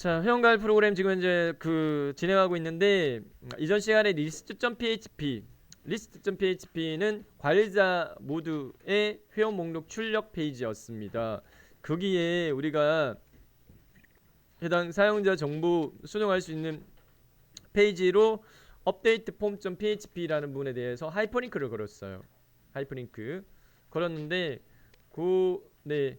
자, 회원가입 프로그램 지금 이제 진행하고 있는데 이전 시간에 리스트.php는 관리자 모두의 회원 목록 출력 페이지였습니다. 거기에 우리가 해당 사용자 정보 수정할 수 있는 페이지로 업데이트 폼.php라는 부분에 대해서 하이퍼링크를 걸었어요. 하이퍼링크 걸었는데 네,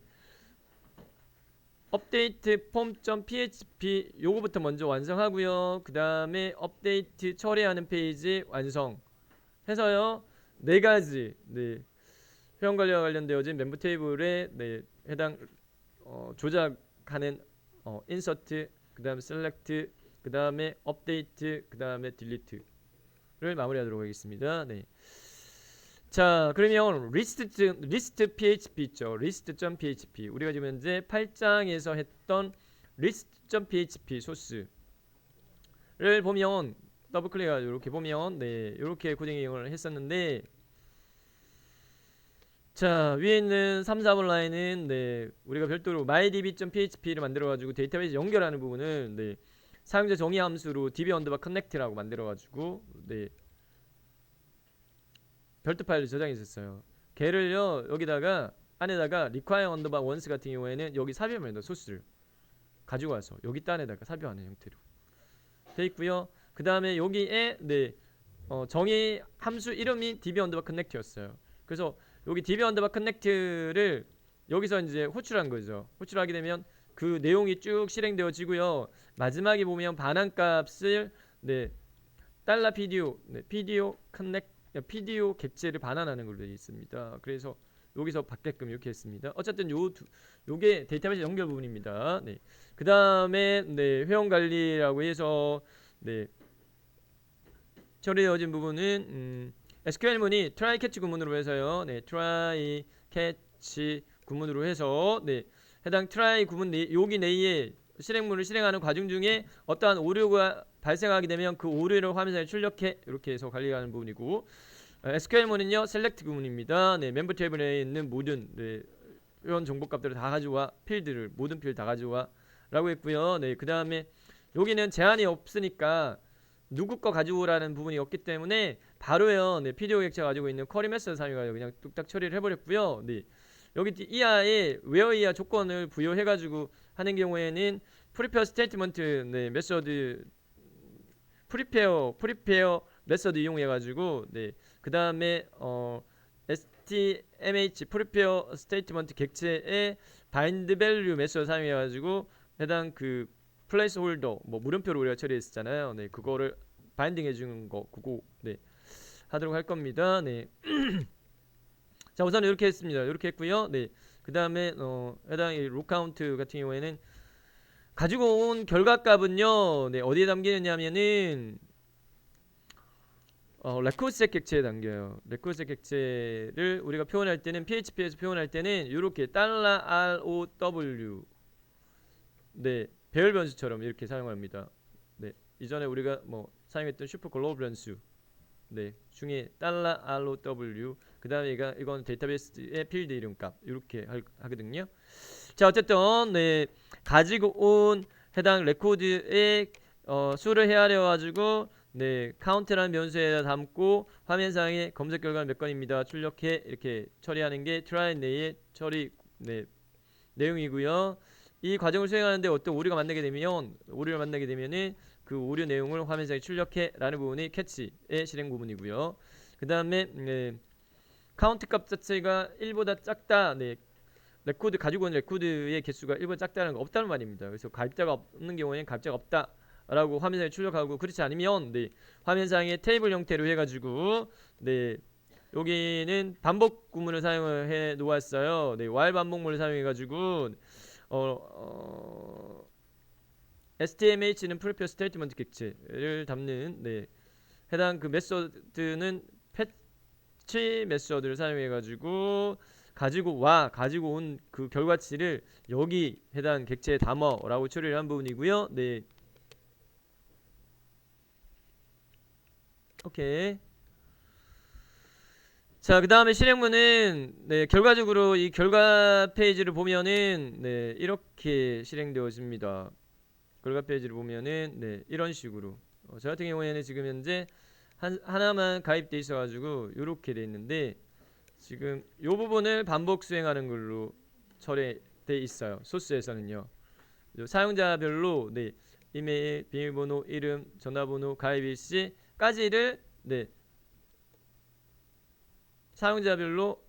업데이트 폼.php 요거부터 먼저 완성하고요. 그 다음에 업데이트 처리하는 페이지 완성 해서요. 네 가지 회원 관리와 관련되어진 멤버 테이블에 해당 조작하는 인서트, 그 다음에 셀렉트, 그 다음에 업데이트, 그 다음에 딜리트를 마무리하도록 하겠습니다. 네. 자, 그러면 리스트 PHP 있죠. 리스트.php 우리가 지금 현재 8장에서 했던 리스트.php 소스를 보면 더블 클릭해가지고 이렇게 보면 이렇게 코딩을 했었는데, 자, 위에 있는 3, 4번 라인은 우리가 별도로 mydb.php를 만들어가지고 데이터베이스 연결하는 부분은 사용자 정의 함수로 db_connect라고 만들어가지고 별도 파일을 저장했었어요. 걔를요 여기다가 안에다가 require_once 같은 경우에는 여기 삽입합니다. 소스를 가지고 와서 여기다 안에다가 삽입하는 형태로 돼 있고요. 그 다음에 여기에 정의 함수 이름이 db_connect였어요. 그래서 여기 db_connect를 여기서 이제 호출한 거죠. 호출하게 되면 그 내용이 쭉 실행되어지고요. 마지막에 보면 반환값을 PDO 객체를 반환하는 걸로 되어 있습니다. 그래서 여기서 받게끔 이렇게 했습니다. 어쨌든 요게 데이터베이스 연결 부분입니다. 그 다음에 회원 관리라고 해서 처리되어진 부분은 SQL문이 try catch 구문으로 해서요. try catch 구문으로 해서 해당 try 구문 여기 내에 실행문을 실행하는 과정 중에 어떠한 오류가 발생하게 되면 그 오류를 화면상에 출력해 이렇게 해서 관리하는 부분이고, SQL문은요 select 구문입니다. 멤버 테이블에 있는 모든 회원 정보값들을 다 가져와, 필드를 모든 필드 다 가져와 라고 했고요. 그 다음에 여기는 제한이 없으니까 누구 거 가져오라는 부분이 없기 때문에 바로요 PDO 객체가 가지고 있는 쿼리 메서드 사용해서 그냥 뚝딱 처리를 해버렸고요. 여기 이하에 where 이하 조건을 부여해가지고 하는 경우에는 prepare statement 메서드 prepare 메서드 이용해가지고 그 다음에 stmh prepare statement 객체의 bind value 메서드 사용해가지고 해당 그 placeholder 물음표로 우리가 처리했었잖아요. 그거를 바인딩 해주는 거 그거 하도록 할 겁니다. 자, 우선 이렇게 했습니다. 이렇게 했고요. 그 다음에 해당 룩카운트 같은 경우에는 가지고 온 결과값은요 어디에 담기느냐면은 레코드셋 객체에 담겨요. 레코드셋 객체를 우리가 표현할 때는 PHP에서 표현할 때는 이렇게 $ROW 배열 변수처럼 이렇게 사용합니다. 이전에 우리가 사용했던 슈퍼 글로벌 변수 중에 $ROW 그 다음에 이건 데이터베이스의 필드 이름값 이렇게 하거든요. 자, 어쨌든 가지고 온 해당 레코드의 수를 헤아려 가지고 카운트라는 변수에다 담고 화면상에 검색 결과는 몇 건입니다 출력해 이렇게 처리하는 게 try 내의 처리 내용이고요. 이 과정을 수행하는데 어떤 오류를 만나게 되면은 그 오류 내용을 화면상에 출력해 라는 부분이 캐치의 실행 부분이고요. 그 다음에 카운트 값 자체가 1보다 작다. 레코드 가지고 있는 레코드의 개수가 1보다 작다는 거 없다는 말입니다. 그래서 가입자가 없는 경우에는 가입자가 없다 라고 화면상에 출력하고, 그렇지 않으면 화면상에 테이블 형태로 해가지고 여기는 반복 구문을 사용을 해 놓았어요. while 반복문을 사용해가지고 stmh는 prepare statement 객체를 담는 해당 그 메소드는 패치 메소드를 사용해가지고 가지고 온 그 결과치를 여기 해당 객체에 담어라고 처리를 한 부분이고요. 오케이. 자, 그 다음에 실행문은 결과적으로 이 결과 페이지를 보면은 이렇게 실행되어집니다. 결과 페이지를 보면은 네, 이런 식으로 저 같은 경우에는 지금 현재 하나만 가입돼 있어가지고 이렇게 돼 있는데 지금 이 부분을 반복 수행하는 걸로 처리돼 있어요. 소스에서는요. 사용자별로 네, 이메일, 비밀번호, 이름, 전화번호, 가입 일시까지를 네, 사용자별로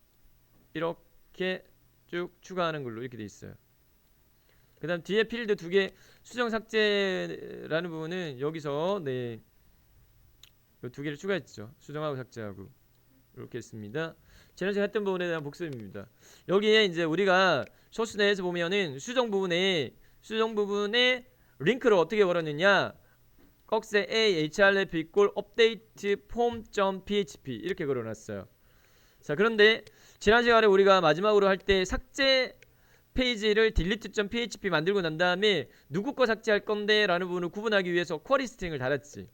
이렇게 쭉 추가하는 걸로 이렇게 돼 있어요. 그 다음 뒤에 필드 두 개 수정 삭제라는 부분은 여기서 네, 두 개를 추가했죠. 수정하고 삭제하고 이렇게 했습니다. 지난 시간에 했던 부분에 대한 복습입니다. 여기에 이제 우리가 소스 내에서 보면은 수정 부분에 링크를 어떻게 걸었느냐, 꺽쇠 a href equal update form.php 이렇게 걸어놨어요. 자, 그런데 지난 시간에 우리가 마지막으로 할 때 삭제 페이지를 delete.php 만들고 난 다음에 누구 거 삭제할 건데 라는 부분을 구분하기 위해서 쿼리 스트링을 달았지.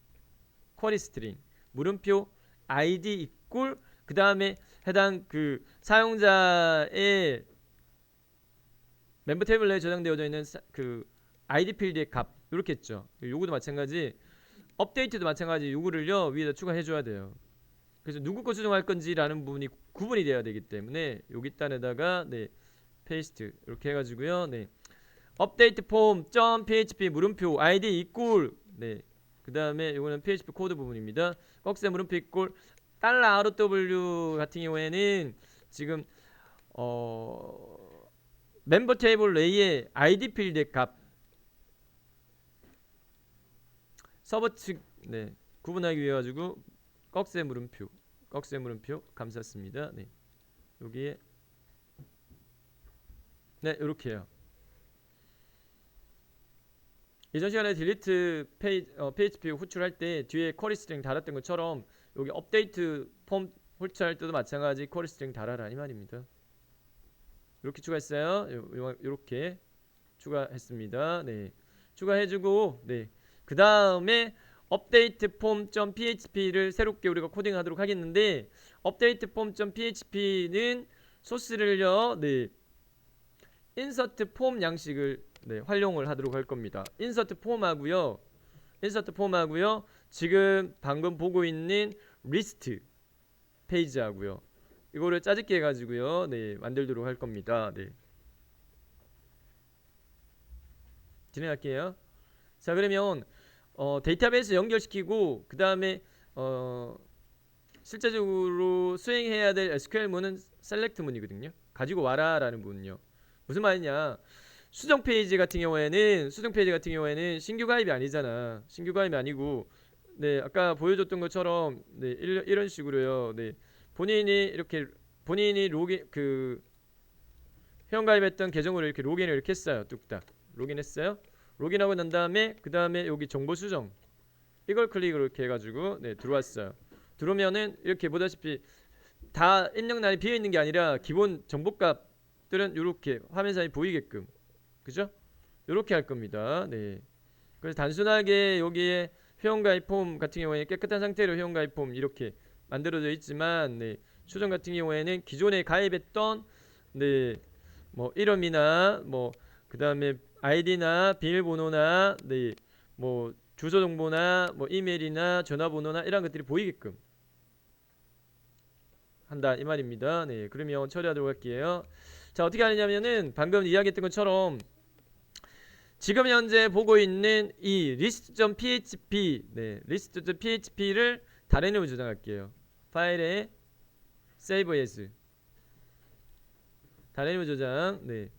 쿼리 스트링 물음표 id equal 그 다음에 해당 그 사용자의 멤버 테이블 내에 저장되어져 있는 그 id 필드의 값 이렇게 했죠. 요거도 마찬가지, 업데이트도 마찬가지, 요거를요 위에다 추가해 줘야 돼요. 그래서 누구 거 수정할 건지라는 부분이 구분이 돼야 되기 때문에 여기 단에다가 네, 페이스트 이렇게 해가지고요. 네, 업데이트 폼 .php 물음표 id equal 네, 그 다음에 이거는 PHP 코드 부분입니다. 꺽쇠 물음표 equal $RW 같은 경우에는 지금 멤버 테이블 내에 id 필드의 값 서버 측 네, 구분하기 위해 가지고 꺽쇠 물음표 감쌌습니다. 네, 여기에 네, 이렇게 해요. 이전 시간에 딜리트 PHP 호출할 때 뒤에 쿼리 스트링 달았던 것처럼 여기 업데이트 폼 호출할 때도 마찬가지 쿼리 스트링 달아라 이 말입니다. 이렇게 추가했어요. 이렇게 추가했습니다. 네, 추가해주고 네, 그 다음에 업데이트 폼.php를 새롭게 우리가 코딩하도록 하겠는데 업데이트 폼.php는 소스를요 네, 인서트 폼 양식을 네, 활용을 하도록 할 겁니다. 인서트 폼하고요 지금 방금 보고 있는 리스트 페이지하고요 이거를 짜집게 해가지고요 네, 만들도록 할 겁니다. 네, 진행할게요. 자, 그러면 데이터베이스 연결시키고 그 다음에 실제적으로 수행해야 될 SQL문은 셀렉트 문이거든요. 가지고 와라 라는 문은요 무슨 말이냐, 수정 페이지 같은 경우에는 신규 가입이 아니잖아. 신규 가입이 아니고 네, 아까 보여줬던 것처럼 네, 이런 식으로요. 네, 본인이 로긴 그 회원 가입했던 계정으로 이렇게 로그인을 이렇게 했어요. 뚝딱 로그인했어요. 로그인하고 난 다음에 그 다음에 여기 정보 수정 이걸 클릭을 이렇게 해가지고 네, 들어왔어요. 들어오면은 이렇게 보다시피 다 입력란이 비어 있는 게 아니라 기본 정보값들은 이렇게 화면 사이 보이게끔, 그죠? 이렇게 할 겁니다. 네. 그래서 단순하게 여기에 회원가입 폼 같은 경우에는 깨끗한 상태로 회원가입 폼 이렇게 만들어져 있지만 네, 수정 같은 경우에는 기존에 가입했던 네, 뭐 이름이나 뭐 그 다음에 아이디나 비밀번호나 네, 뭐 주소 정보나 뭐 이메일이나 전화번호나 이런 것들이 보이게끔 한다 이 말입니다. 네, 그러면 처리하도록 할게요. 자, 어떻게 하느냐면은 방금 이야기했던 것처럼 지금 현재 보고 있는 이 list.php 네, list.php를 다른 이름으로 저장할게요. 파일에 save as 다른 이름으로 저장. 네.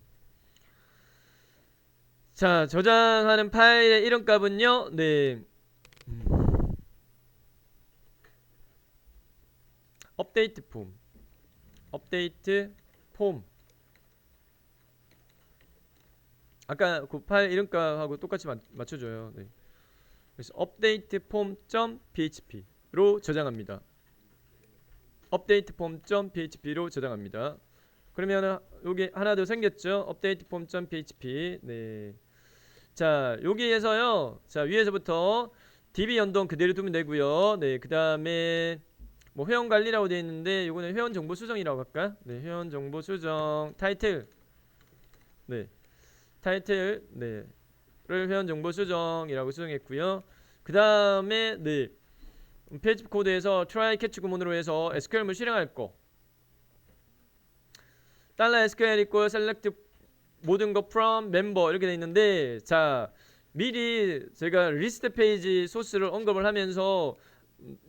자, 저장하는 파일의 이름 값은요. 네. 업데이트 폼 아까 그 파일 이름값하고 똑같이 맞춰줘요. 네. 그래서 업데이트 폼.php로 저장합니다. 업데이트 폼.php로 저장합니다. 그러면 여기 하나 더 생겼죠. 업데이트 폼.php. 네. 자, 여기에서요. 자, 위에서부터 DB 연동 그대로 두면 되고요. 네, 그 다음에 뭐 회원 관리라고 되어 있는데 이거는 회원 정보 수정이라고 할까? 네, 회원 정보 수정 타이틀. 네, 타이틀 네를 회원 정보 수정이라고 수정했고요. 그 다음에 네, PHP 코드에서 try catch 구문으로 해서 SQL물 실행할 거. $SQL equal select 모든 거 from member 이렇게 돼 있는데, 자 미리 제가 리스트 페이지 소스를 언급을 하면서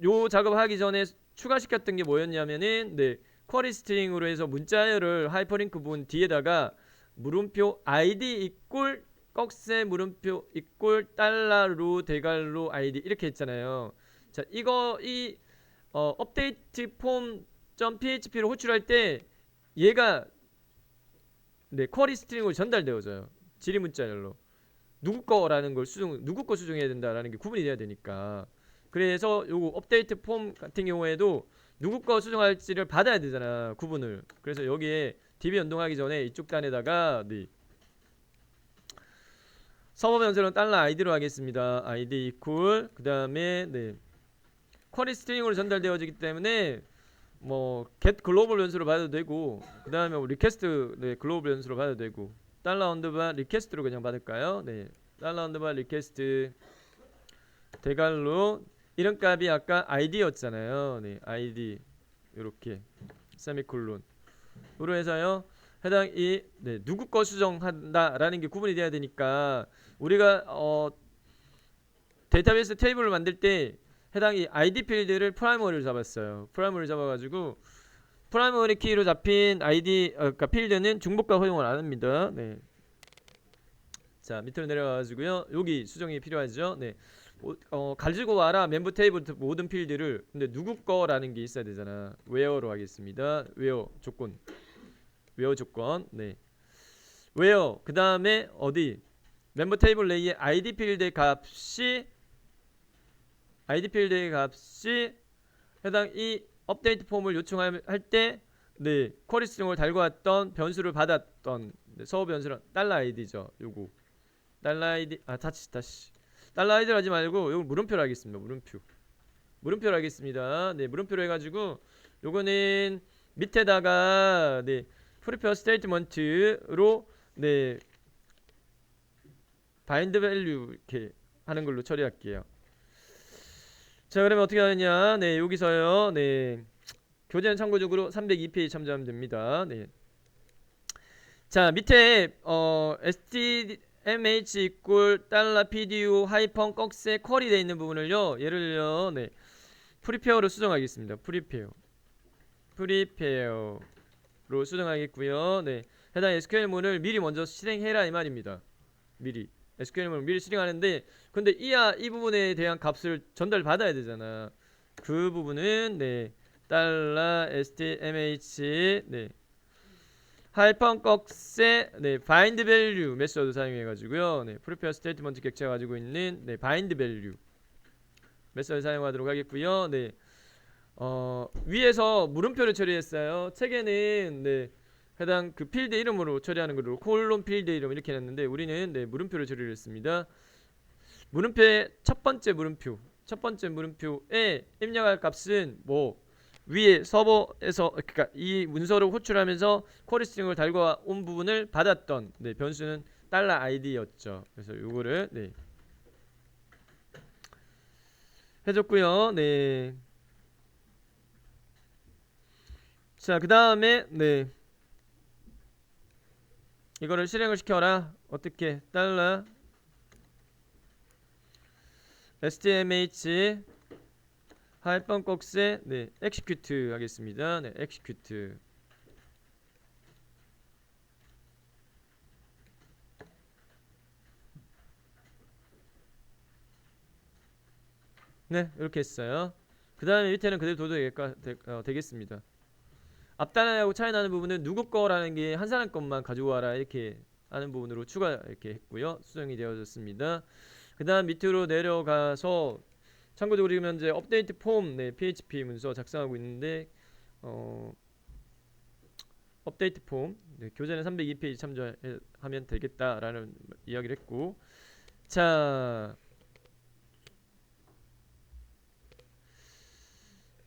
요 작업하기 전에 추가시켰던 게 뭐였냐면은 네, 쿼리 스트링으로 해서 문자열을 하이퍼링크 부분 뒤에다가 물음표 id equal 꺽쇠 물음표 equal 달러로 대괄호 id 이렇게 했잖아요. 자 이거 이 업데이트 폼.php로 호출할 때 얘가 네, 쿼리 스트링으로 전달되어져요. 지리 문자열로. 누구 거라는 걸 누구 거 수정해야 된다라는 게 구분이 돼야 되니까. 그래서 요거 업데이트 폼 같은 경우에도 누구 거 수정할지를 받아야 되잖아, 구분을. 그래서 여기에 DB 연동하기 전에 이쪽 단에다가 네, 서버 변수는 $id로 하겠습니다. id equal 그 다음에 네, 쿼리 스트링으로 전달되어지기 때문에 뭐 get 글로벌 변수로 받아도 되고, 그 다음에 리퀘스트 네, 글로벌 변수로 받아도 되고, $언더바 리퀘스트로 그냥 받을까요? 네, $언더바 리퀘스트 대괄호 이런 값이 아까 id였잖아요. 네, id 요렇게 세미콜론으로 해서요. 해당 이 네, 누구 거 수정한다라는 게 구분이 돼야 되니까 우리가 데이터베이스 테이블을 만들 때 해당 이 id 필드를 프라이머리로 잡았어요. 프라이머리 잡아가지고 프라이머리 키로 잡힌 id 그러니까 필드는 중복값 허용을 안 합니다. 네. 자 밑으로 내려가가지고요. 여기 수정이 필요하죠. 네. 가지고 와라 멤버 테이블 모든 필드를. 근데 누구 거라는 게 있어야 되잖아. where로 하겠습니다. where 조건. where 조건. 네. where 그 다음에 어디 멤버 테이블 내의 id 필드의 값이 해당 이 업데이트 폼을 요청할 때 네, 쿼리 스트링을 달고 왔던 변수를 받았던 네, 서버 변수는 $id죠. 요거 $id 다시 $id를 하지 말고 요거 물음표로 하겠습니다. 물음표로 하겠습니다. 네, 물음표로 해가지고 요거는 밑에다가 네, 프리페어 스테이트먼트로 네, 바인드 밸류 이렇게 하는 걸로 처리할게요. 자 그러면 어떻게 하느냐. 네, 여기서요. 네, 교재는 참고적으로 302페이지 참조하면 됩니다. 네. 자 밑에 stmh equal $pdu 하이펀 꺽쇠 쿼리 되어 있는 부분을요, 예를 들어 네, 프리페어로 수정하겠습니다. 프리페어로 수정하겠고요. 네, 해당 SQL문을 미리 먼저 실행해라 이 말입니다. 미리 SQL문을 미리 실행하는데, 근데 이 부분에 대한 값을 전달 받아야 되잖아. 그 부분은 네, $stmh 네, 하이펀 꺽쇠 네, bind value 메소드 사용해 가지고요. 네, prepare statement 객체가 가지고 있는 네, bind value 메소드 사용하도록 하겠고요. 네. 위에서 물음표를 처리했어요. 책에는 네, 해당 그 필드 이름으로 처리하는 걸로 콜론 필드 이름 이렇게 해놨는데 우리는 네, 물음표를 처리를 했습니다. 물음표의 첫 번째 물음표에 입력할 값은 뭐 위에 서버에서 그러니까 이 문서를 호출하면서 쿼리 스트링을 달고 온 부분을 받았던 네, 변수는 $id였죠. 그래서 요거를 네, 해줬고요. 네. 자 그 다음에 네, 이거를 실행을 시켜라. 어떻게 $stmh 하이펀 꺽쇠 네, execute 하겠습니다. 네, execute. 네, 이렇게 했어요. 그 다음에 밑에는 그대로 둬도 되겠습니다. 앞단하고 차이 나는 부분은 누구 거라는 게 한 사람 것만 가지고 와라 이렇게 하는 부분으로 추가 이렇게 했고요. 수정이 되어졌습니다. 그 다음 밑으로 내려가서 참고적으로 지금 현재 업데이트 폼 네, PHP 문서 작성하고 있는데 업데이트 폼 네, 교재는 302페이지 참조하면 되겠다라는 이야기를 했고, 자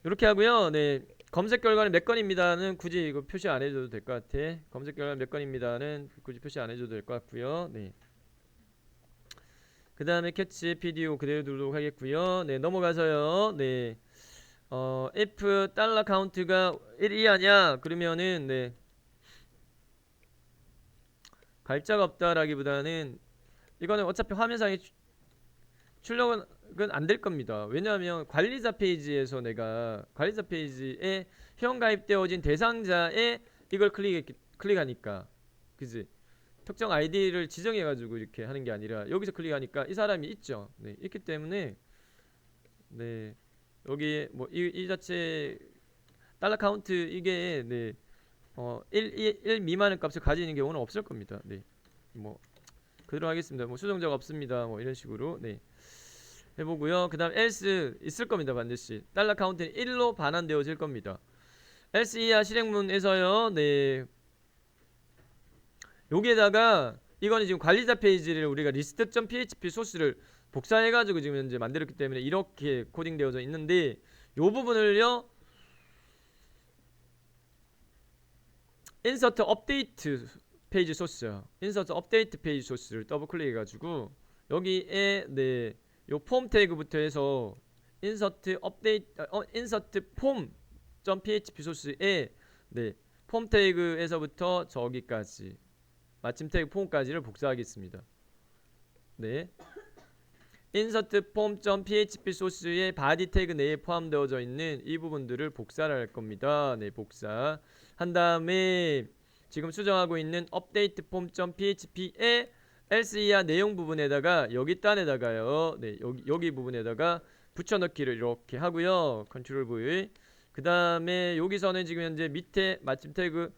이렇게 하고요. 네, 검색 결과는 몇 건입니다는 굳이 이거 표시 안 해줘도 될 것 같아. 검색 결과는 몇 건입니다는 굳이 표시 안 해줘도 될 것 같고요. 네. 그 다음에 캐치 PDO 그대로 두도록 하겠고요. 네, 넘어가서요. 네, if 달러 카운트가 1이 하냐 그러면은 네, 갈자가 없다라기보다는 이거는 어차피 화면상에 출력은 안 될 겁니다. 왜냐하면 관리자 페이지에서 내가 관리자 페이지에 회원 가입되어진 대상자에 이걸 클릭하니까, 그지? 특정 아이디를 지정해가지고 이렇게 하는 게 아니라 여기서 클릭하니까 이 사람이 있죠. 네, 있기 때문에 네, 여기 뭐 이 자체 달러 카운트 이게 네, 1 미만의 값을 가지는 경우는 없을 겁니다. 네, 뭐 그대로 하겠습니다. 뭐 수정자가 없습니다. 뭐 이런 식으로 네. 해보고요. 그 다음 else 있을 겁니다. 반드시 달러 카운트는 1로 반환되어질 겁니다. else 이하 실행문에서요. 네, 여기에다가 이거는 지금 관리자 페이지를 우리가 list.php 소스를 복사해가지고 지금 현재 만들었기 때문에 이렇게 코딩되어져 있는데, 요 부분을요 insert update 페이지 소스, insert update 페이지 소스를 더블 클릭해가지고 여기에 네, 요 폼 태그부터 해서 insert update insert form.php 소스에 네, 폼 태그에서부터 저기까지 마침 태그 폼까지를 복사하겠습니다. 네, insert form.php 소스의 body 태그 내에 포함되어져 있는 이 부분들을 복사를 할 겁니다. 네, 복사 한 다음에 지금 수정하고 있는 update form.php의 else 이하 내용 부분에다가 여기 단에다가요. 네, 여기 부분에다가 붙여넣기를 이렇게 하고요. 컨트롤 V. 그 다음에 여기서는 지금 현재 밑에 마침 태그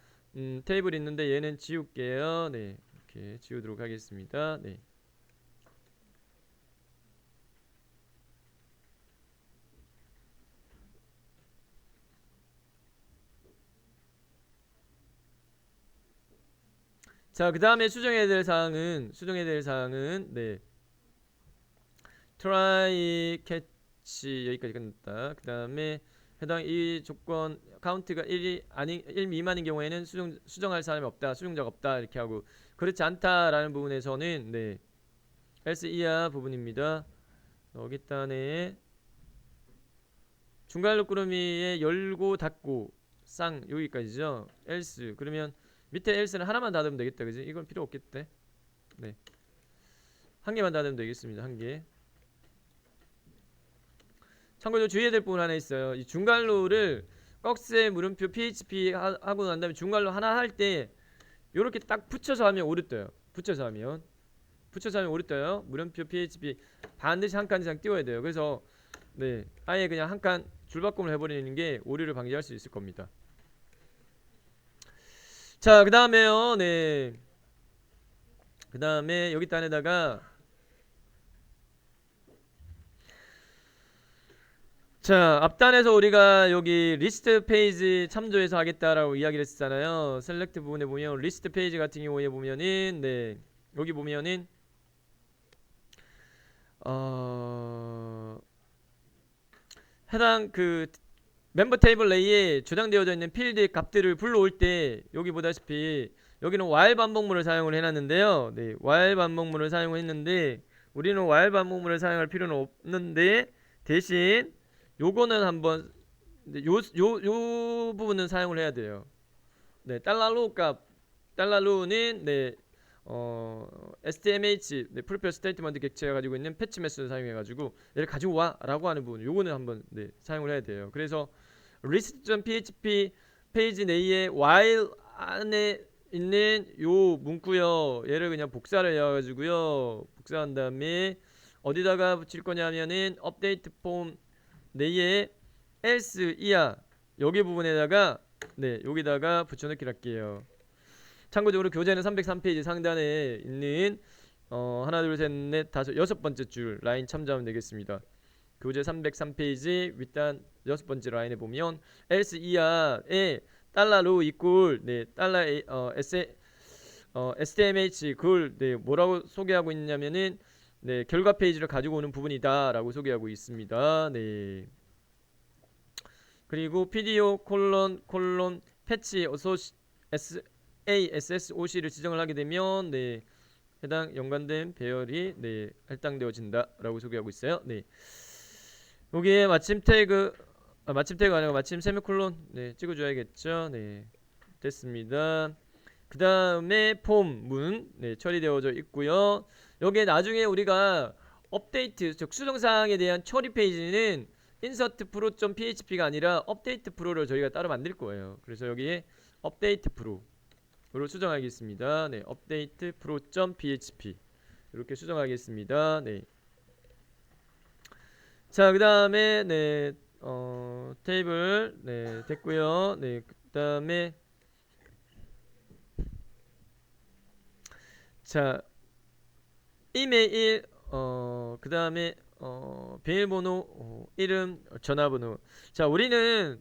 테이블 있는데 얘는 지울게요. 네, 이렇게 지우도록 하겠습니다. 네. 자, 그 다음에 수정해야 될 사항은 네, try catch 여기까지 끝났다. 그 다음에 해당 이 조건 카운트가 1이 아니 1 미만인 경우에는 수정할 사람이 없다, 수정자가 없다 이렇게 하고, 그렇지 않다라는 부분에서는 네, else 이하 부분입니다. 여기 단에 중괄호 꾸러미에 열고 닫고 쌍 여기까지죠. else 그러면 밑에 else는 하나만 닫으면 되겠다, 그지? 이건 필요 없겠대. 네, 한 개만 닫으면 되겠습니다. 한 개. 참고로 주의해야 될 부분 하나 있어요. 이 중괄호를 꺽쇠 물음표 php 하고 난 다음에 중괄호 하나 할 때 요렇게 딱 붙여서 하면 오류 떠요. 붙여서 하면 오류 떠요. 물음표 php 반드시 한 칸 이상 띄워야 돼요. 그래서 네, 아예 그냥 한 칸 줄바꿈을 해버리는 게 오류를 방지할 수 있을 겁니다. 자, 그 다음에요. 네, 그 다음에 여기 단에다가 자, 앞단에서 우리가 여기 리스트 페이지 참조해서 하겠다라고 이야기를 했잖아요. 셀렉트 부분에 보면 리스트 페이지 같은 경우에 보면은 네, 여기 보면은 해당 그 멤버 테이블 내에 저장되어져 있는 필드 값들을 불러올 때 여기 보다시피 여기는 while 반복문을 사용을 해놨는데요. 네, while 반복문을 사용을 했는데 우리는 while 반복문을 사용할 필요는 없는데 대신 요거는 한번 요 부분은 사용을 해야 돼요. 네, 달러로 값 달러로는 네, STMH 네, 프리페어 스테이트먼트 객체가 가지고 있는 패치 메소드 사용해가지고 얘를 가지고 와라고 하는 부분 요거는 한번 네, 사용을 해야 돼요. 그래서 list.php 페이지 내에 while 안에 있는 요 문구요 얘를 그냥 복사를 해가지고요 복사한 다음에 어디다가 붙일 거냐면은 업데이트 폼 내에 else 이하 여기 부분에다가 네, 여기다가 붙여넣기를 할게요. 참고적으로 교재는 303페이지 상단에 있는 하나 둘 셋 넷 다섯 여섯 번째 줄 라인 참조하면 되겠습니다. 교재 303페이지 윗단 여섯 번째 라인에 보면 else 이하에 달러로 이꼴 네, 달러 STMH 그걸 네, 뭐라고 소개하고 있냐면은 네, 결과 페이지를 가지고 오는 부분이다라고 소개하고 있습니다. 네. 그리고 PDO 패치 SASSOC를 지정을 하게 되면 네, 해당 연관된 배열이 네, 할당되어진다라고 소개하고 있어요. 네. 여기에 마침 태그 마침 태그 아니고 마침 세미콜론 네, 찍어줘야겠죠. 네, 됐습니다. 그 다음에 폼 문 네, 처리되어져 있고요. 여기에 나중에 우리가 업데이트 즉 수정사항에 대한 처리 페이지는 insert pro.php가 아니라 업데이트 프로를 저희가 따로 만들 거예요. 그래서 여기에 업데이트 프로로 수정하겠습니다. 네, 업데이트 pro.php 이렇게 수정하겠습니다. 네. 자, 그 다음에 네, 테이블 네, 됐고요. 네, 그 다음에 자, 이메일 그 다음에 비밀번호 이름 전화번호. 자, 우리는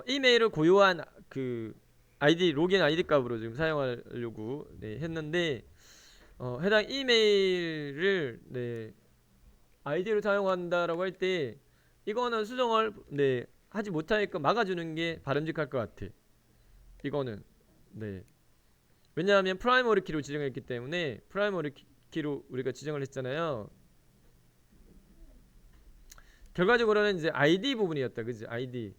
이메일을 고유한 그 아이디 로그인 아이디 값으로 지금 사용하려고 네, 했는데 해당 이메일을 네, 아이디로 사용한다라고 할 때 이거는 수정을 네, 하지 못하게끔 막아주는 게 바람직할 것 같아. 이거는 네. 왜냐하면 프라이머리 키로 지정했기 때문에 프라이머리 키로 우리가 지정을 했잖아요. 결과적으로는 이제 ID 부분이었다. 그지? ID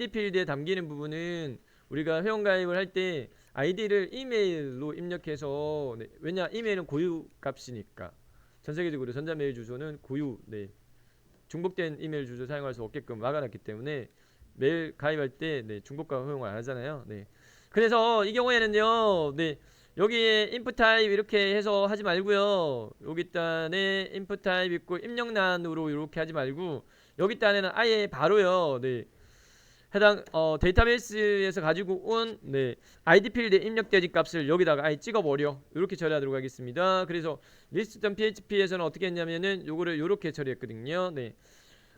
필드에 담기는 부분은 우리가 회원가입을 할 때 ID를 이메일로 입력해서 네, 왜냐 이메일은 고유 값이니까 전 세계적으로 전자메일 주소는 고유 네, 중복된 이메일 주소 사용할 수 없게끔 막아놨기 때문에 메일 가입할 때 네, 중복과 허용을 안 하잖아요. 네. 그래서 이 경우에는요. 네. 여기에 input type 이렇게 해서 하지 말고요. 여기 단에 input type 있고 입력란으로 이렇게 하지 말고 여기 단에는 아예 바로요. 네. 해당 데이터베이스에서 가지고 온 네, ID 필드에 입력되어진 값을 여기다가 아예 찍어버려. 이렇게 처리하도록 하겠습니다. 그래서 list.php에서는 어떻게 했냐면은 요거를 요렇게 처리했거든요. 네.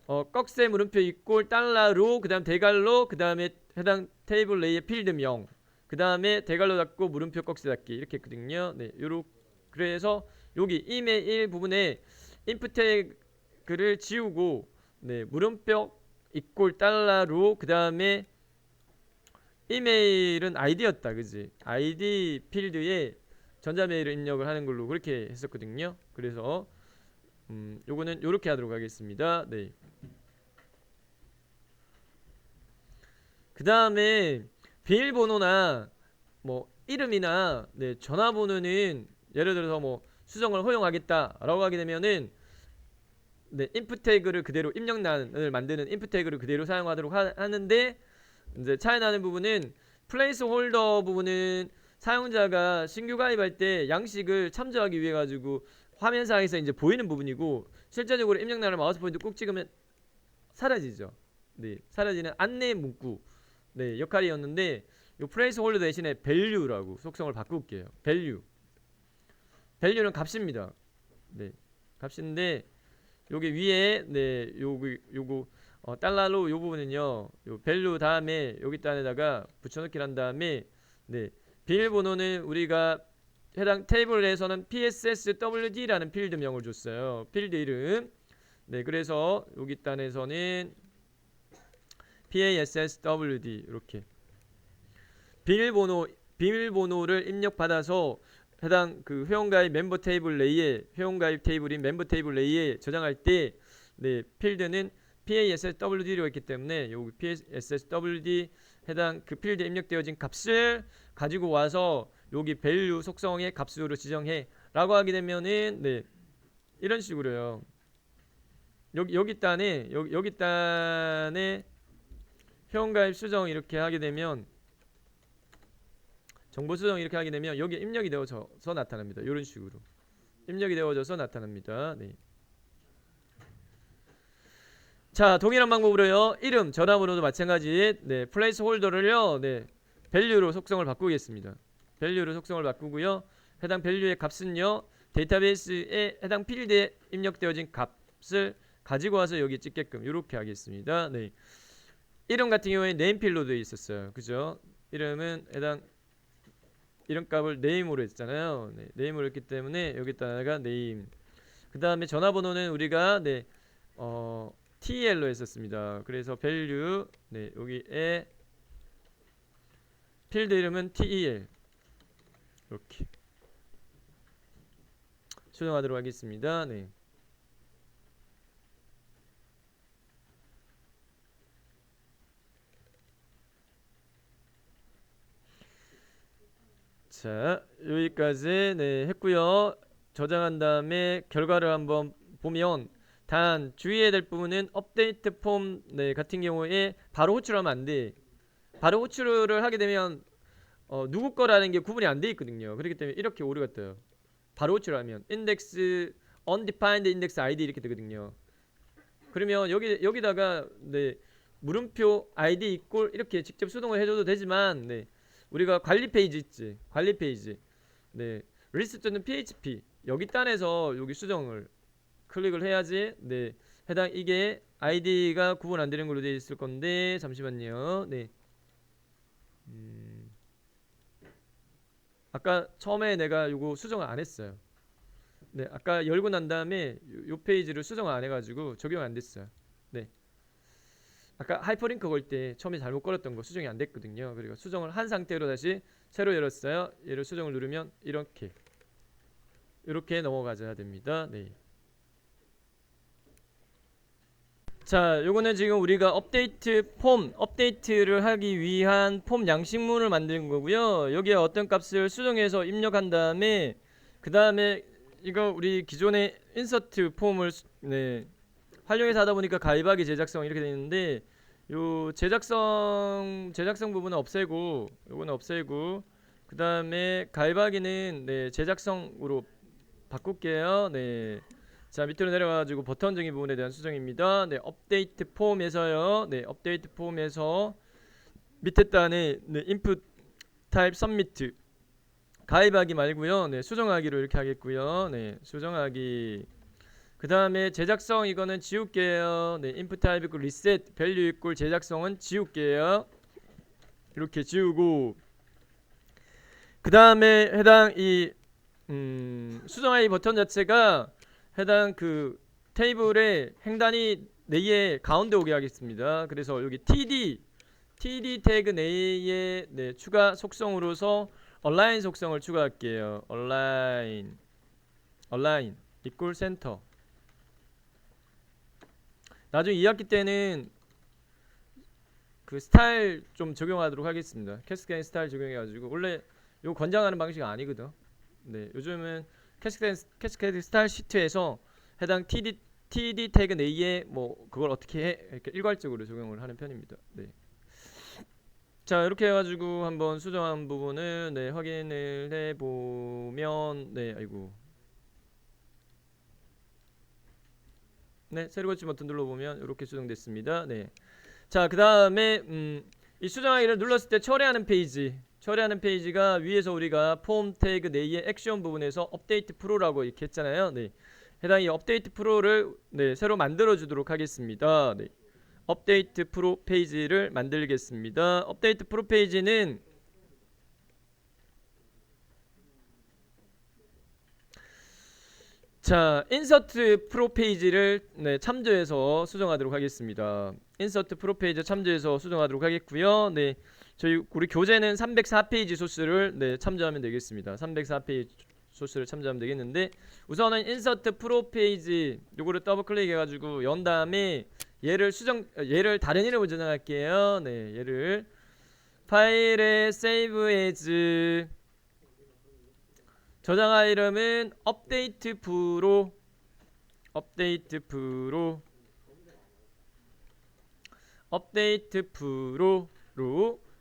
꺽쇠 물음표 이꼴 달러로 그 다음 대괄호 그 다음에 해당 테이블 레이의 필드명 그 다음에 대괄호 닫고 물음표 꺽쇠 닫기 이렇게 했거든요. 네, 요렇게 그래서 여기 이메일 부분에 input 태그를 지우고 네, 물음표 이꼴 달러로 그 다음에 이메일은 아이디였다, 그지? 아이디 필드에 전자메일을 입력을 하는 걸로 그렇게 했었거든요. 그래서 요거는 요렇게 하도록 하겠습니다. 네. 그 다음에 비밀번호나 뭐 이름이나 네, 전화번호는 예를 들어서 뭐 수정을 허용하겠다라고 하게 되면은 네, input 태그를 그대로 입력란을 만드는 input 태그를 그대로 사용하도록 하는데 이제 차이 나는 부분은 플레이스 홀더 부분은 사용자가 신규 가입할 때 양식을 참조하기 위해 가지고 화면상에서 이제 보이는 부분이고 실제적으로 입력란을 마우스 포인트 꾹 찍으면 사라지죠. 네, 사라지는 안내 문구 네, 역할이었는데 요 플레이스 홀더 대신에 value라고 속성을 바꿀게요. value는 값입니다. 네, 값인데 여기 위에 네, 요거 달러로 요 부분은요. 요 value 다음에 여기 단에다가 붙여넣기 한 다음에 네, 비밀번호는 우리가 해당 테이블에서는 PSSWD라는 필드명을 줬어요. 필드 이름. 네, 그래서 여기 단에서는 PASSWD 이렇게 비밀번호를 입력받아서 해당 그 회원가입 멤버 테이블 내에 회원가입 테이블인 멤버 테이블 내에 저장할 때 네, 필드는 PASSWD로 했기 때문에 여기 PASSWD 해당 그 필드에 입력되어진 값을 가지고 와서 여기 value 속성의 값으로 지정해 라고 하게 되면은 네, 이런 식으로요. 여기 단에 회원가입 수정 이렇게 하게 되면 정보 수정 이렇게 하게 되면 여기에 입력이 되어서 나타납니다. 이런 식으로 입력이 되어져서 나타납니다. 네. 자, 동일한 방법으로요. 이름, 전화번호도 마찬가지. 네, 플레이스 홀더를요. 네, value로 속성을 바꾸겠습니다. value로 속성을 바꾸고요. 해당 value의 값은요. 데이터베이스에 해당 필드에 입력되어진 값을 가지고 와서 여기 찍게끔 이렇게 하겠습니다. 네. 이름 같은 경우에 네임 필드도 있었어요. 그죠? 이름은 해당 이름값을 네임으로 했잖아요. 네, 네임으로 했기 때문에 여기다가 네임. 그 다음에 전화번호는 우리가 네, TEL로 했었습니다. 그래서 value 네, 여기에 필드 이름은 TEL 이렇게 수정하도록 하겠습니다. 네. 자, 여기까지 네, 했고요. 저장한 다음에 결과를 한번 보면 단 주의해야 될 부분은 업데이트 폼 네, 같은 경우에 바로 호출하면 안 돼. 바로 호출을 하게 되면 누구 거라는 게 구분이 안 돼 있거든요. 그렇기 때문에 이렇게 오류가 떠요. 바로 호출하면 index undefined index id 이렇게 되거든요. 그러면 여기다가 네, 물음표 id 이꼴 이렇게 직접 수동을 해줘도 되지만 네, 우리가 관리 페이지 있지. 관리 페이지. 네. list.php 여기 단에서 여기 수정을 클릭을 해야지 네. 해당 이게 아이디가 구분 안 되는 걸로 되어 있을 건데 잠시만요. 네. 아까 처음에 내가 요거 수정을 안 했어요. 네. 아까 열고 난 다음에 요 페이지를 수정을 안 해가지고 적용 안 됐어요. 네. 아까 하이퍼링크 걸 때 처음에 잘못 걸었던 거 수정이 안 됐거든요. 그리고 수정을 한 상태로 다시 새로 열었어요. 얘를 수정을 누르면 이렇게 넘어가야 됩니다. 네. 자, 요거는 지금 우리가 업데이트를 하기 위한 폼 양식문을 만든 거고요. 여기에 어떤 값을 수정해서 입력한 다음에 그 다음에 이거 우리 기존의 인서트 폼을 네, 활용해서 하다 보니까 가입하기 제작성 이렇게 되어 있는데 요 제작성 부분은 없애고 요거는 없애고 그 다음에 가입하기는 네, 제작성으로 바꿀게요. 네. 자, 밑으로 내려가가지고 버튼적인 부분에 대한 수정입니다. 네, 업데이트 폼에서요. 네, 업데이트 폼에서 밑에 단에 네, input type submit 가입하기 말고요. 네, 수정하기로 이렇게 하겠고요. 네, 수정하기. 그 다음에 제작성 이거는 지울게요. 네, input type equal reset value equal 제작성은 지울게요. 이렇게 지우고 그 다음에 해당 이 수정하기 버튼 자체가 해당 그 테이블의 행단위 내에 가운데 오게 하겠습니다. 그래서 여기 TD 태그 내에 네, 추가 속성으로서 align 속성을 추가할게요. align equal center. 나중에 2학기 때는 그 스타일 좀 적용하도록 하겠습니다. 캐스케이드 스타일 적용해가지고 원래 이거 권장하는 방식이 아니거든. 네, 요즘은 캐스케이드 스타일 시트에서 해당 TD 태그 내에 뭐 그걸 어떻게 해 이렇게 일괄적으로 적용을 하는 편입니다. 네. 자, 이렇게 해가지고 한번 수정한 부분을 네, 확인을 해보면 네, 아이고. 네, 새로 고침 버튼 눌러보면 이렇게 수정됐습니다. 네. 자, 그 다음에 이 수정하기를 눌렀을 때 처리하는 페이지가 위에서 우리가 폼 태그 내의 액션 부분에서 업데이트 프로라고 이렇게 했잖아요. 네. 해당 이 업데이트 프로를 네, 새로 만들어 주도록 하겠습니다. 네. 업데이트 프로 페이지를 만들겠습니다. 업데이트 프로 페이지는 자, 인서트 프로 페이지를 네, 참조해서 수정하도록 하겠습니다. 인서트 프로 페이지 참조해서 수정하도록 하겠고요. 네. 우리 교재는 304페이지 소스를 네, 참조하면 되겠습니다. 304페이지 소스를 참조하면 되겠는데 우선은 인서트 프로 페이지 요거를 더블 클릭해 가지고 연 다음에 얘를 다른 이름으로 저장할게요. 네. 얘를 파일에 save as 저장할 이름은 업데이트 프로로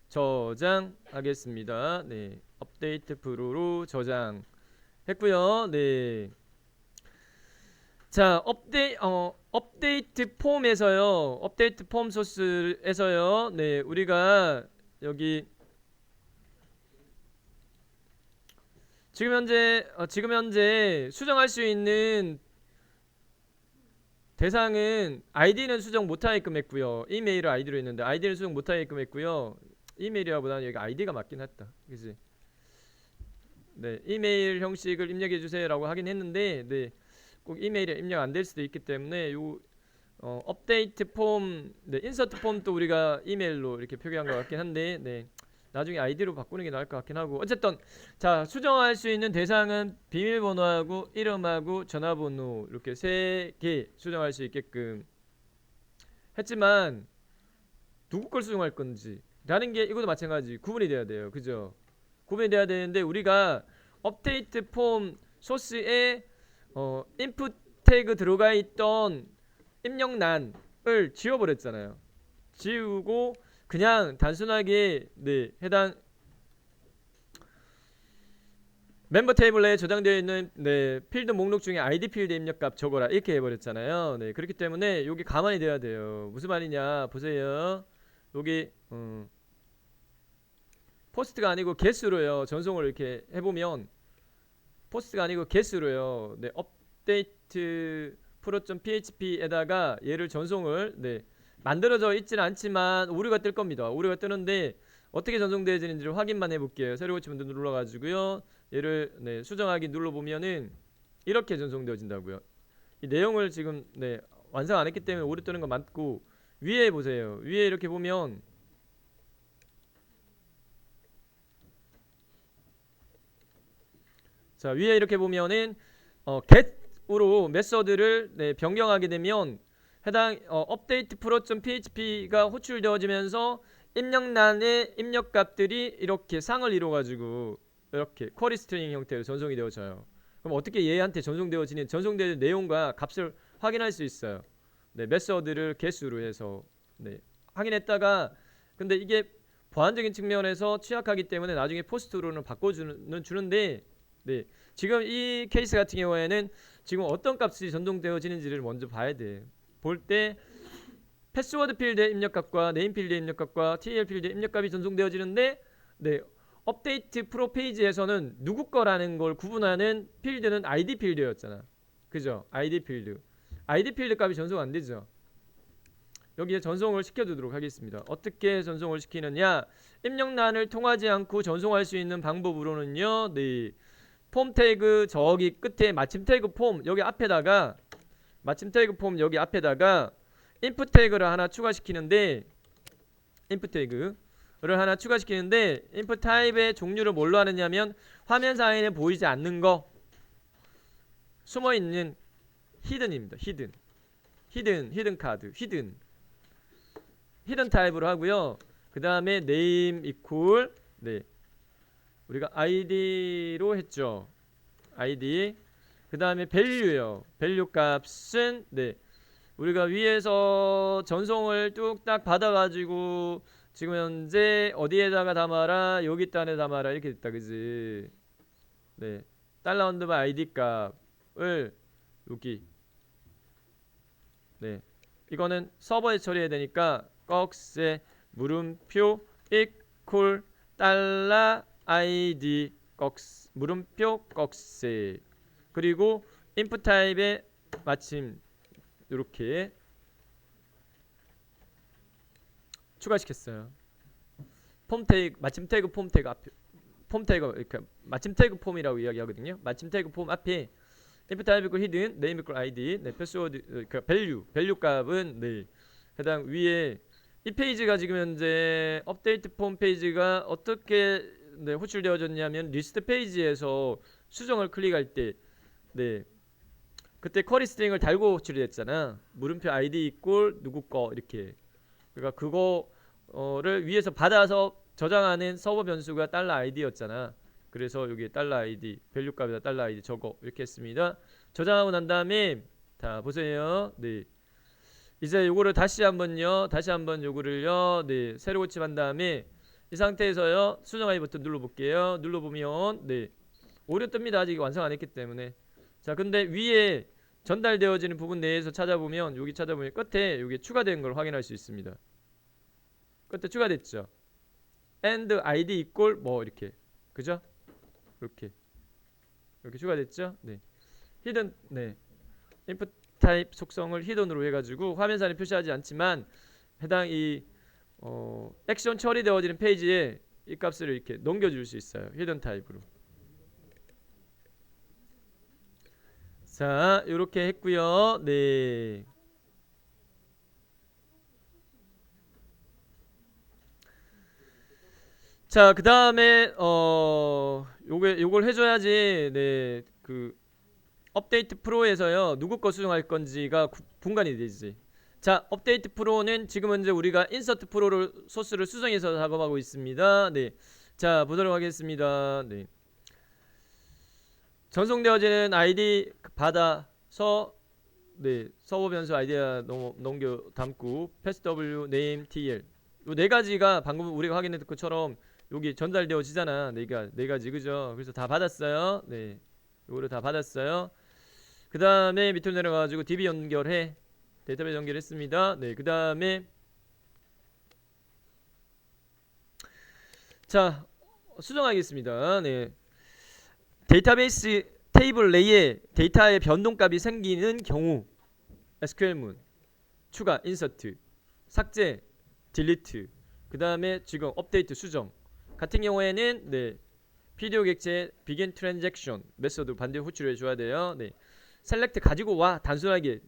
저장하겠습니다. 네, 업데이트 프로로 저장했고요. 네. 자, 업데이트 폼에서요. 업데이트 폼 소스에서요. 네, 우리가 여기 지금 현재 수정할 수 있는 대상은 아이디는 수정 못하게끔 했고요. 이메일을 아이디로 했는데 아이디는 수정 못하게끔 했고요. 이메일이라보다는 여기 아이디가 맞긴 했다. 그치? 네, 이메일 형식을 입력해 주세요라고 하긴 했는데 네, 꼭 이메일이 입력 안 될 수도 있기 때문에 요 업데이트 폼, 네, 인서트 폼도 우리가 이메일로 이렇게 표기한 것 같긴 한데 네, 나중에 아이디로 바꾸는 게 나을 것 같긴 하고 어쨌든 자 수정할 수 있는 대상은 비밀번호하고 이름하고 전화번호 이렇게 세 개 수정할 수 있게끔 했지만 누구 걸 수정할 건지 라는 게 이것도 마찬가지 구분이 돼야 돼요. 그죠? 구분이 돼야 되는데 우리가 업데이트 폼 소스에 인풋 태그 들어가 있던 입력란을 지워버렸잖아요. 지우고 그냥 단순하게 네, 해당 멤버 테이블 내에 저장되어 있는 네, 필드 목록 중에 아이디 필드 입력값 적어라 이렇게 해버렸잖아요. 네, 그렇기 때문에 여기 가만히 돼야 돼요. 무슨 말이냐 보세요. 여기 포스트가 아니고 개수로요. 전송을 이렇게 해보면 포스트가 아니고 개수로요. 네, 업데이트 pro.php에다가 얘를 전송을 네, 만들어져 있지는 않지만 오류가 뜰 겁니다. 오류가 뜨는데 어떻게 전송되어지는지를 확인만 해볼게요. 새로 고치 문도 눌러가지고요. 얘를 네, 수정하기 눌러보면은 이렇게 전송되어진다고요. 이 내용을 지금 네, 완성 안 했기 때문에 오류 뜨는 거 맞고 위에 보세요. 위에 이렇게 보면 자 위에 이렇게 보면은 get으로 메서드를 네, 변경하게 되면 해당 update pro.php가 호출되어지면서 입력란의 입력값들이 이렇게 상을 이루어가지고 이렇게 쿼리 스트링 형태로 전송이 되어져요. 그럼 어떻게 얘한테 전송되어지는 전송되는 내용과 값을 확인할 수 있어요. 네, 메서드를 개수로 해서 네, 확인했다가 근데 이게 보안적인 측면에서 취약하기 때문에 나중에 포스트로는 주는데 네, 지금 이 케이스 같은 경우에는 지금 어떤 값이 전송되어지는지를 먼저 봐야 돼. 볼 때 패스워드 필드의 입력값과 네임 필드의 입력값과 TLL 필드의 입력값이 전송되어지는데 네, 업데이트 프로 페이지에서는 누구 거라는 걸 구분하는 필드는 ID 필드였잖아. 그죠? ID 필드. ID 필드 값이 전송 안 되죠. 여기에 전송을 시켜두도록 하겠습니다. 어떻게 전송을 시키느냐? 입력란을 통하지 않고 전송할 수 있는 방법으로는요. 네. 폼 태그 저기 끝에 마침 태그 폼 여기 앞에다가 마침 태그 폼 여기 앞에다가 인풋 태그를 하나 추가시키는데 인풋 태그를 하나 추가시키는데 인풋 타입의 종류를 뭘로 하느냐면 화면상에 보이지 않는 거 숨어있는 히든입니다. 히든 카드 히든 타입으로 하고요. 그 다음에 네임 이퀄 네 우리가 id로 했죠. id 그 다음에 value요. value 값은 네 우리가 위에서 전송을 뚝딱 받아가지고 지금 현재 어디에다가 담아라 여기 단에 담아라 이렇게 됐다 그지. 네 달러 언더바 id 값을 여기 네 이거는 서버에 처리해야 되니까 꺽쇠 물음표 equal 달러 id 물음표 꺽쇠 그리고 input 타입에 마침 이렇게 추가시켰어요. 폼 태그 마침 태그 폼 태그 앞에 폼 태그 이렇게 마침 태그 폼이라고 이야기하거든요. 마침 태그 폼 앞에 input 타입 이퀄 히든 네임 이퀄 id 네 패스워드 그 밸류 값은 네 해당 위에 이 페이지가 지금 현재 업데이트 폼 페이지가 어떻게 네, 호출되어졌냐면 리스트 페이지에서 수정을 클릭할 때 네 그때 쿼리 스트링을 달고 호출이 됐잖아. 물음표 id 이꼴 누구 거 이렇게 그러니까 그거를 위에서 받아서 저장하는 서버 변수가 달러 id였잖아. 그래서 여기 달러 id 밸류 값에다 달러 id 적어 이렇게 했습니다. 저장하고 난 다음에 자 보세요. 네 이제 요거를 다시 한번 요거를요 네 새로 고침한 다음에 이 상태에서요 수정하기 버튼 눌러볼게요. 눌러보면 네 오류 뜹니다. 아직 완성 안 했기 때문에. 자 근데 위에 전달되어지는 부분 내에서 찾아보면 여기 찾아보면 끝에 여기 추가된 걸 확인할 수 있습니다. 끝에 추가됐죠. and id 이꼴 뭐 이렇게 그죠? 이렇게 추가됐죠. 네 히든 네 input 타입 속성을 히든으로 해가지고 화면상에 표시하지 않지만 해당 이 액션 처리되어지는 페이지에 이 값을 이렇게 넘겨줄 수 있어요. 히든 타입으로. 자 이렇게 했고요. 네. 자, 그다음에 요걸 해줘야지. 네, 그 업데이트 프로에서요 누구 거 수정할 건지가 분간이 되지. 자, 업데이트 프로는 지금 현재 우리가 인서트 프로를 소스를 수정해서 작업하고 있습니다. 네, 자 보도록 하겠습니다. 네, 전송되어지는 아이디 받아서 네 서버 변수 아이디에 넘겨 담고 패스 w name tl 요 네 가지가 방금 우리가 확인했던 것처럼 여기 전달되어지잖아. 네 가지 그죠? 그래서 다 받았어요. 네, 요거를 다 받았어요. 그 다음에 밑으로 내려가가지고 DB 연결해. 데이터베이스 연결했습니다. 네, 그 다음에 자 수정하겠습니다. 네, 데이터베이스 테이블 내에 데이터의 변동값이 생기는 경우 SQL문 추가, 인서트, 삭제, 딜리트, 그 다음에 지금 업데이트 수정 같은 경우에는 네 PDO 객체 begin transaction 메소드 반드시 호출해 줘야 돼요. 네, 셀렉트 가지고 와 단순하게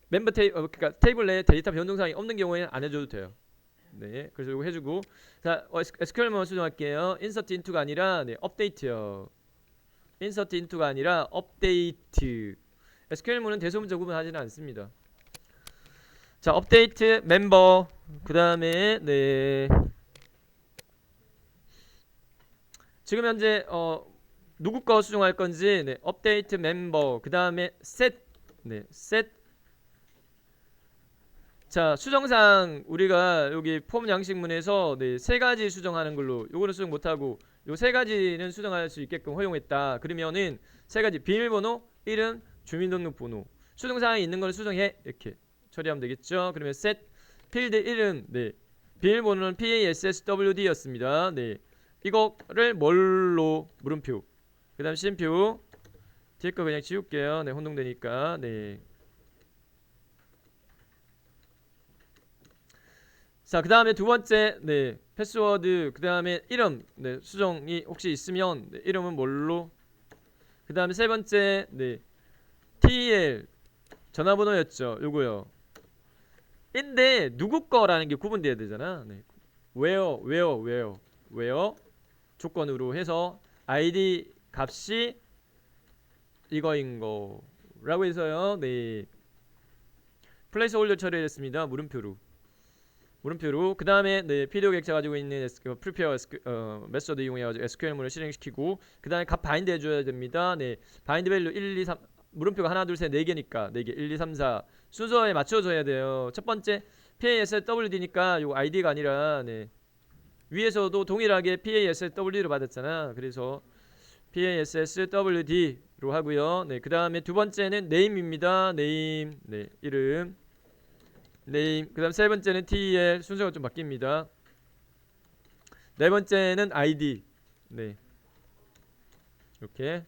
멤버 그러니까 테이블 내에 데이터 변동사항이 없는 경우에는 안 해줘도 돼요. 네, 그래서 이거 해주고 자 SQL만 수정할게요. insert into가 아니라 네 업데이트요. insert into가 아니라 업데이트. SQL문은 대소문자 구분하지는 않습니다. 자 업데이트 멤버 그 다음에 네 지금 현재 누구 거 수정할 건지 네 업데이트 멤버 그 다음에 set 네 set 자 수정상 우리가 여기 폼 양식문에서 네, 세 가지 수정하는 걸로 요거는 수정 못하고 요 세 가지는 수정할 수 있게끔 허용했다. 그러면은 세 가지 비밀번호, 이름, 주민등록번호 수정사항이 있는 걸 수정해 이렇게 처리하면 되겠죠. 그러면 set 필드 이름 네 비밀번호는 PASSWD였습니다. 네 이거를 뭘로 물음표 그 다음 쉼표 뒤에 거 그냥 지울게요. 네 혼동되니까 네. 자, 그 다음에 두 번째, 네, 패스워드, 그 다음에 이름, 네, 수정이 혹시 있으면, 네, 이름은 뭘로? 그 다음에 세 번째, 네, TEL, 전화번호였죠, 요거요. 인데, 누구 거라는 게 구분돼야 되잖아. 네. where 조건으로 해서, ID 값이 이거인 거라고 해서요, 네. 플레이스 홀더 처리했습니다. 물음표로. 그 다음에 네, PDO 객체 가지고 있는 prepare 메소드 이용해가지고 SQL문을 실행시키고 그 다음에 값 바인드 해줘야 됩니다. 네, 바인드 밸류 1, 2, 3 물음표가 하나 둘 셋 4개니까 4개 1, 2, 3, 4 순서에 맞춰서 해야 돼요. 첫 번째 PASWD니까 요 ID가 아니라 네, 위에서도 동일하게 PASWD로 받았잖아. 그래서 PASSWD로 하고요. 네, 그 다음에 두 번째는 name입니다. name 네, 이름 네임 그 다음 세 번째는 TEL 순서가 좀 바뀝니다. 네 번째는 ID 네 이렇게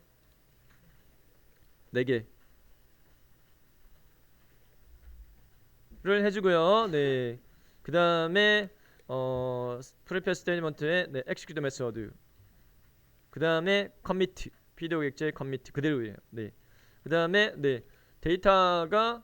4개를 해주고요. 네 그 다음에 프리페어 스테이트먼트에 네 execute 메소드 그 다음에 commit PDO 객체 commit 그대로예요. 네그 다음에 네 데이터가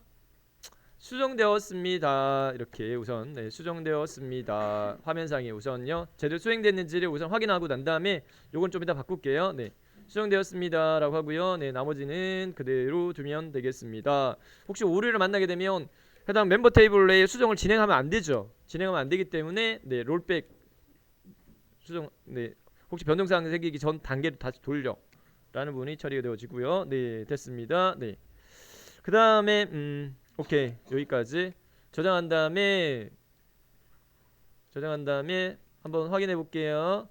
수정되었습니다. 이렇게 우선 네, 수정되었습니다. 화면상에 우선요 제대로 수행됐는지를 우선 확인하고 난 다음에 요건 좀 이따 바꿀게요. 네, 수정되었습니다 라고 하고요. 네, 나머지는 그대로 두면 되겠습니다. 혹시 오류를 만나게 되면 해당 멤버 테이블 내에 수정을 진행하면 안 되죠. 진행하면 안 되기 때문에 네, 롤백 수정 네, 혹시 변동사항 생기기 전 단계로 다시 돌려 라는 부분이 처리가 되어지고요. 네, 됐습니다. 네, 그 다음에 오케이 여기까지 저장한 다음에 한번 확인해 볼게요.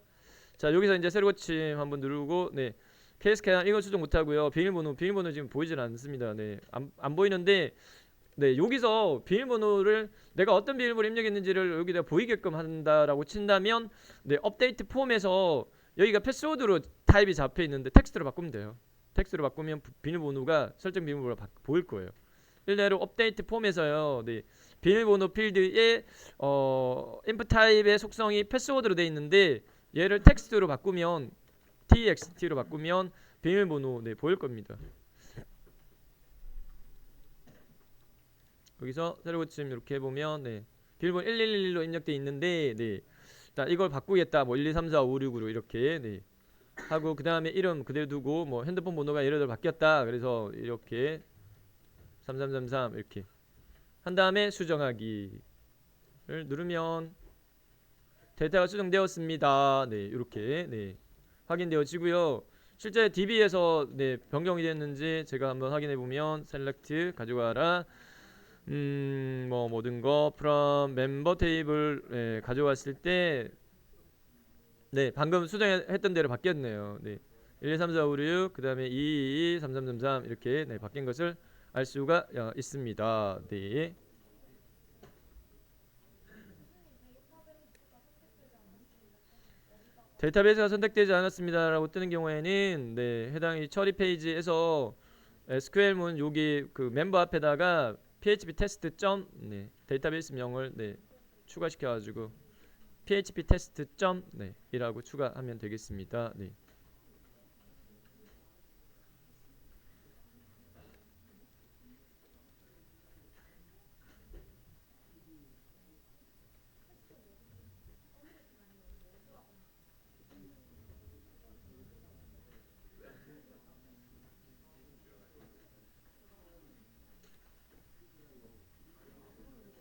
자 여기서 이제 새로 고침 한번 누르고 네 케이스 스캔 이건 수정 못하고요. 비밀번호 지금 보이질 않습니다. 네 안 보이는데 네 여기서 비밀번호를 내가 어떤 비밀번호 입력했는지를 여기다 보이게끔 한다라고 친다면 네 업데이트 폼에서 여기가 패스워드로 타입이 잡혀 있는데 텍스트로 바꾸면 돼요. 텍스트로 바꾸면 비밀번호가 설정 비밀번호가 보일 거예요. 일례로 업데이트 폼에서요. 네. 비밀번호 필드에 input 타입의 속성이 패스워드로 되어 있는데 얘를 텍스트로 바꾸면 txt로 바꾸면 비밀번호 네, 보일 겁니다. 여기서 새로 고침 이렇게 해보면 네. 비밀번호 1111로 입력되어 있는데 네. 자, 이걸 바꾸겠다. 뭐 1, 2, 3, 4, 5, 6으로 이렇게 네. 하고 그 다음에 이름 그대로 두고 뭐 핸드폰 번호가 예를 들어 바뀌었다. 그래서 이렇게 3333 이렇게 한 다음에 수정하기를 누르면 데이터가 수정되었습니다. 네, 이렇게 네, 확인되어지고요. 실제 DB에서 네, 변경이 됐는지 제가 한번 확인해 보면 셀렉트 가져가라. 뭐 모든 거 from 멤버 테이블 네, 가져왔을 때 네, 방금 수정했던 대로 바뀌었네요. 네. 1, 2, 3, 4, 5, 6, 그 다음에 2, 2, 3, 3, 3, 3 이렇게 네, 바뀐 것을 알 수가 있습니다. 네. 데이터베이스가 선택되지 않았습니다라고 뜨는 경우에는 네, 해당 이 처리 페이지에서 SQL문 여기 그 멤버 앞에다가 php 테스트 점 네, 데이터베이스 명을 네, 추가시켜 가지고 php 테스트 점 네, 이라고 추가하면 되겠습니다. 네.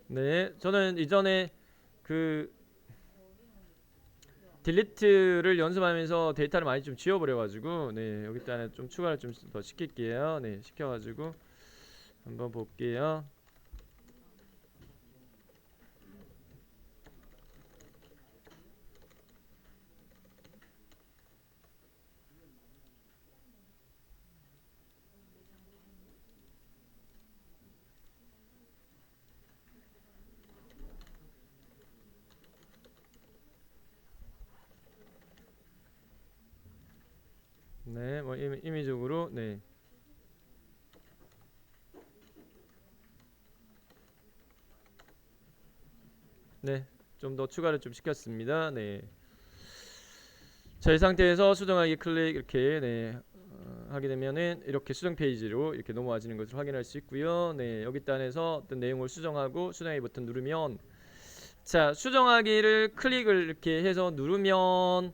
네, 저는 이전에 그 딜리트를 연습하면서 데이터를 많이 좀 지워버려가지고 네, 여기다가 좀 추가를 좀 더 시킬게요. 네, 시켜가지고 한번 볼게요. 네, 뭐 임의적으로 네, 네, 좀 더 추가를 좀 시켰습니다. 네, 자, 이 상태에서 수정하기 클릭 이렇게 네, 하게 되면은 이렇게 수정 페이지로 이렇게 넘어와지는 것을 확인할 수 있고요. 네, 여기 단에서 어떤 내용을 수정하고 수정하기 버튼 누르면 자, 수정하기를 클릭을 이렇게 해서 누르면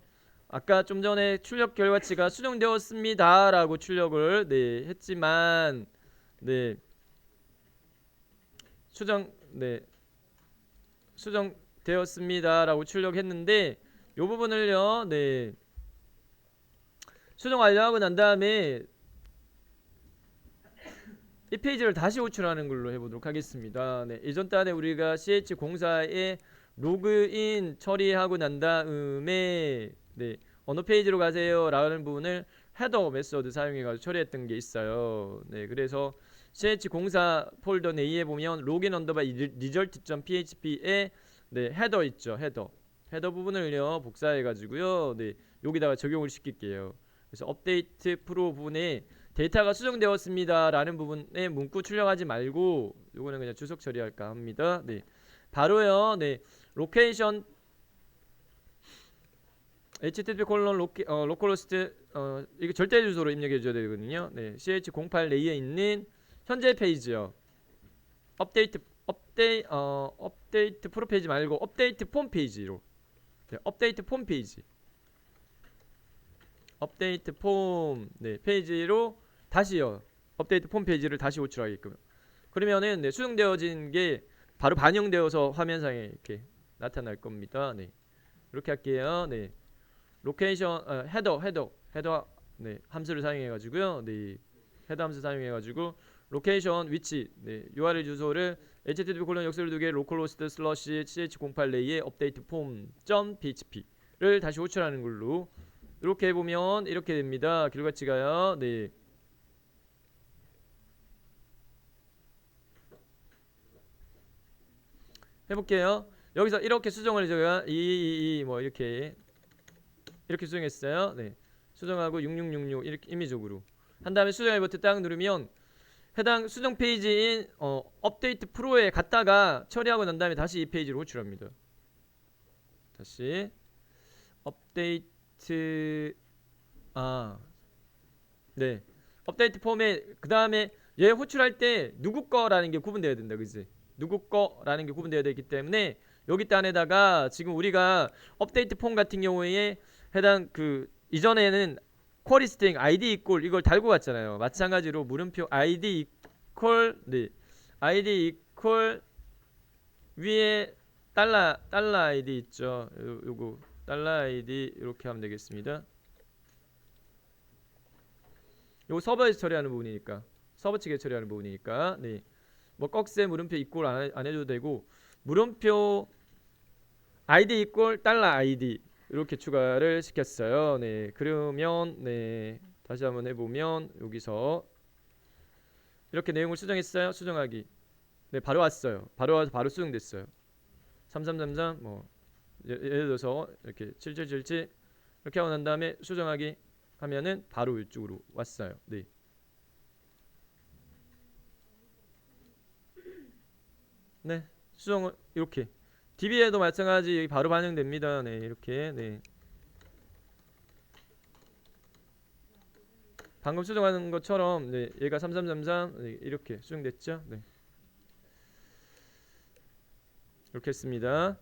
아까 좀 전에 출력 결과치가 수정되었습니다라고 출력을 네, 했지만 네, 네, 수정되었습니다라고 출력했는데 요 부분을요. 네. 수정 완료하고 난 다음에 이 페이지를 다시 호출하는 걸로 해보도록 하겠습니다. 네, 이전 단에 우리가 ch04에 로그인 처리하고 난 다음에 네, 어느 페이지로 가세요 라는 부분을 헤더 메서드 사용해가지고 처리했던 게 있어요. 네, 그래서 ch04 폴더 내에 보면 로그인 언더바 result.php에 네, 헤더 있죠. 헤더 부분을요 복사해가지고요 네, 여기다가 적용을 시킬게요. 그래서 업데이트 프로 부분에 데이터가 수정되었습니다 라는 부분에 문구 출력하지 말고 요거는 그냥 주석 처리할까 합니다. 네, 바로요. 네, 로케이션 http 로컬호스트 이거 절대 주소로 입력해 줘야 되거든요. 네, ch08 레이에 있는 현재 페이지요. 업데이트 프로 페이지 말고 업데이트 폼 페이지로 네, 업데이트 폼 페이지 업데이트 폼 네, 페이지로 다시요. 업데이트 폼 페이지를 다시 호출하게끔. 그러면은 네, 수정되어진 게 바로 반영되어서 화면상에 이렇게 나타날 겁니다. 네, 이렇게 할게요. 네, 로케이션 헤더 네, 함수를 사용해 가지고요. 네, 헤더 함수 사용해 가지고 로케이션 위치 네, URL 주소를 http 역세를 두개 로컬호스트 슬러시 ch08 레이의 업데이트 폼.php를 다시 호출하는 걸로 이렇게 해보면 이렇게 됩니다. 결과치가요. 네, 해볼게요. 여기서 이렇게 수정을 제가 뭐 이렇게 수정했어요. 네, 수정하고 6666 이렇게 임의적으로 한 다음에 수정의 버튼 딱 누르면 해당 수정 페이지인 업데이트 프로에 갔다가 처리하고 난 다음에 다시 이 페이지로 호출합니다. 다시 업데이트 네, 업데이트 폼에 그 다음에 얘 호출할 때 누구 거라는 게 구분돼야 된다, 그지? 누구 거라는 게 구분돼야 되기 때문에 여기 단에다가 지금 우리가 업데이트 폼 같은 경우에 해당 그 이전에는 쿼리 스트링 id 이퀄 이걸 달고 갔잖아요. 마찬가지로 물음표 id 이퀄 네 id 이퀄 위에 달러 id 있죠. 요거 달러 id 이렇게 하면 되겠습니다. 요거 서버에서 처리하는 부분이니까 서버 측에 처리하는 부분이니까 네. 뭐 꺽쇠 물음표 이퀄 안 해도 되고 물음표 id 이퀄 달러 id 이렇게 추가를 시켰어요. 네. 그러면 네. 다시 한번 해보면 여기서 이렇게 내용을 수정했어요. 수정하기. 네, 바로 왔어요. 바로 와서 바로 수정됐어요. 3333 뭐 예를 들어서 이렇게 7777 이렇게 하고 난 다음에 수정하기 하면은 바로 이쪽으로 왔어요. 네. 네. 수정을 이렇게 DB에도 마찬가지 바로 반영됩니다. 네, 이렇게 네. 방금 수정하는 것처럼 네, 얘가 3333 네, 이렇게 수정됐죠. 네. 이렇게 했습니다.